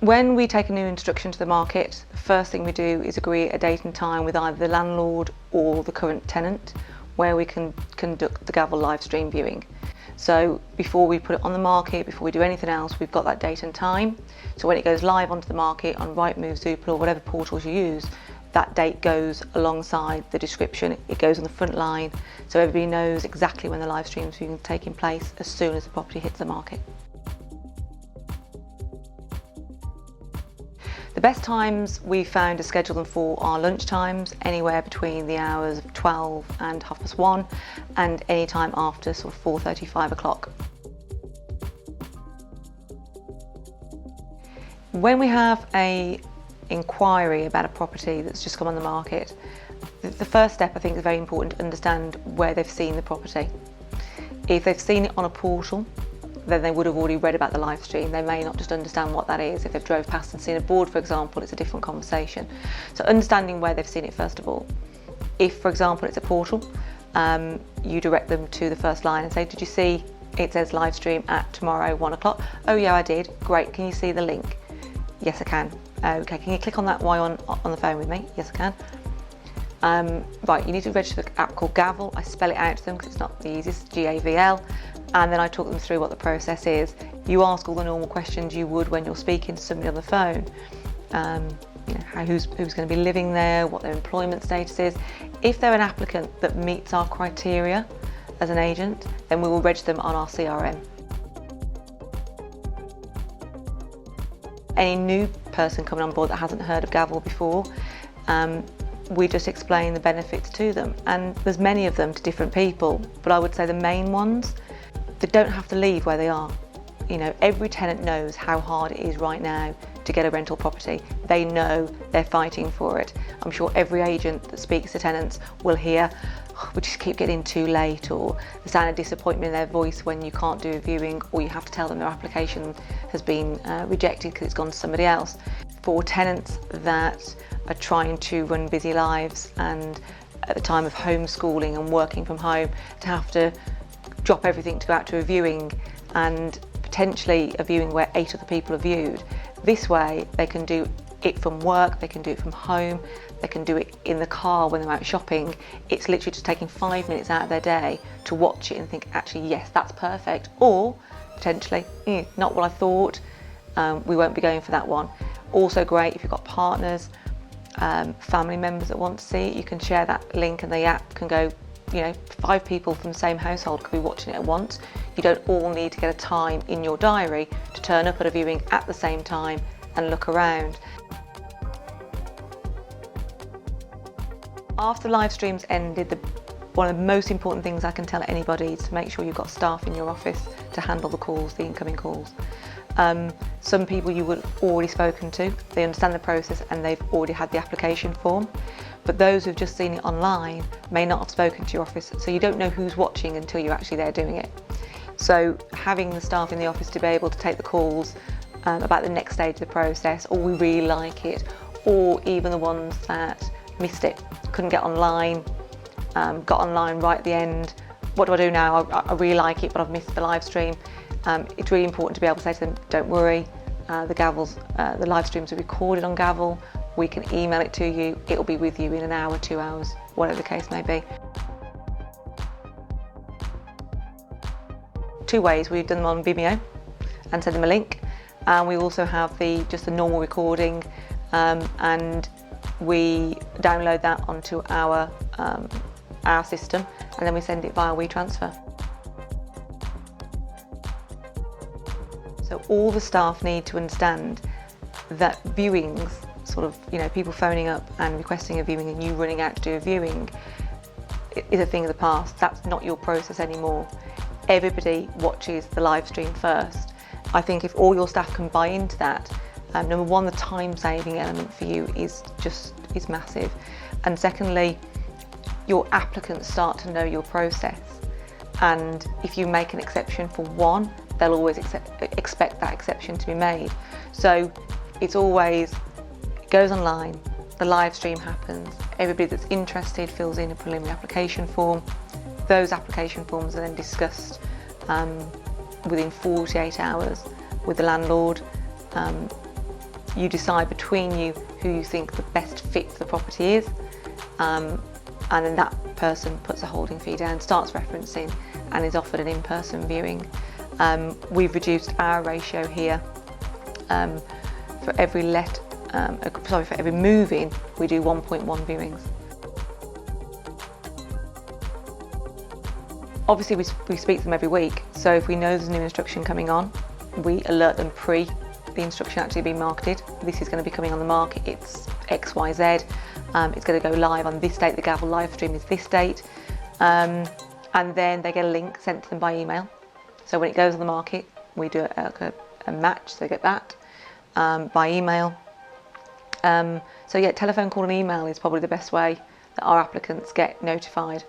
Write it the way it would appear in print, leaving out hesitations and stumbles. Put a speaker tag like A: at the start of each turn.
A: When we take a new introduction to the market, the first thing we do is agree a date and time with either the landlord or the current tenant where we can conduct the Gavl live stream viewing. So before we put it on the market, before we do anything else, we've got that date and time. So when it goes live onto the market on Rightmove, Zoopla or whatever portals you use, that date goes alongside the description. It goes on the front line, so everybody knows exactly when the live stream is taking place as soon as the property hits the market. The best times we found to schedule them for are lunch times, anywhere between the hours of 12 and 1:30, and any time after sort of 4:30, 5 o'clock. When we have an inquiry about a property that's just come on the market, the first step I think is very important to understand where they've seen the property. If they've seen it on a portal, then they would have already read about the live stream. They may not just understand what that is. If they've drove past and seen a board, for example, it's a different conversation. So understanding where they've seen it first of all. If, for example, it's a portal, you direct them to the first line and say, did you see it says live stream at tomorrow 1 o'clock? Oh yeah, I did. Great, can you see the link? Yes, I can. Okay, can you click on that while on the phone with me? Yes, I can. Right, you need to register the app called Gavl. I spell it out to them because it's not the easiest, Gavl. And then I talk them through what the process is. You ask all the normal questions you would when you're speaking to somebody on the phone. Who's going to be living there, what their employment status is. If they're an applicant that meets our criteria as an agent, then we will register them on our CRM. Any new person coming on board that hasn't heard of Gavl before, we just explain the benefits to them. And there's many of them to different people, but I would say the main ones, they don't have to leave where they are. You know, every tenant knows how hard it is right now to get a rental property. They know they're fighting for it. I'm sure every agent that speaks to tenants will hear, oh, we just keep getting too late, or the sound of disappointment in their voice when you can't do a viewing, or you have to tell them their application has been rejected because it's gone to somebody else. For tenants that are trying to run busy lives and at the time of homeschooling and working from home, to have to drop everything to go out to a viewing, and potentially a viewing where 8 other people are viewed. This way they can do it from work, they can do it from home, they can do it in the car when they're out shopping. It's literally just taking 5 minutes out of their day to watch it and think, actually, yes, that's perfect. Or potentially, not what I thought, we won't be going for that one. Also great if you've got partners, family members that want to see it, you can share that link and the app can go, 5 people from the same household could be watching it at once. You don't all need to get a time in your diary to turn up at a viewing at the same time and look around. After the live stream's ended, one of the most important things I can tell anybody is to make sure you've got staff in your office to handle the calls, the incoming calls. Some people you would have already spoken to, they understand the process and they've already had the application form. But those who've just seen it online may not have spoken to your office, so you don't know who's watching until you're actually there doing it. So having the staff in the office to be able to take the calls about the next stage of the process, or we really like it, or even the ones that missed it, couldn't get online, got online right at the end. What do I do now? I really like it, but I've missed the live stream. It's really important to be able to say to them, don't worry, the live streams are recorded on Gavl. We can email it to you. It'll be with you in an hour, 2 hours, whatever the case may be. 2 ways. We've done them on Vimeo and sent them a link. And we also have just the normal recording, and we download that onto our system, and then we send it via WeTransfer. So all the staff need to understand that viewings, people phoning up and requesting a viewing and you running out to do a viewing, is a thing of the past. That's not your process anymore. Everybody watches the live stream first. I think if all your staff can buy into that, number one, the time-saving element for you is massive, and secondly, your applicants start to know your process, and if you make an exception for one, they'll always expect that exception to be made. So it's always, it goes online, the live stream happens, everybody that's interested fills in a preliminary application form. Those application forms are then discussed within 48 hours with the landlord. You decide between you who you think the best fit for the property is, and then that person puts a holding fee down, starts referencing, and is offered an in-person viewing. We've reduced our ratio here. For every for every move-in, we do 1.1 viewings. Obviously, we speak to them every week, so if we know there's a new instruction coming on, we alert them pre the instruction actually being marketed. This is going to be coming on the market, it's XYZ, it's going to go live on this date, the Gavl live stream is this date, and then they get a link sent to them by email. So when it goes on the market, we do a match, so they get that by email. So yeah, telephone call and email is probably the best way that our applicants get notified.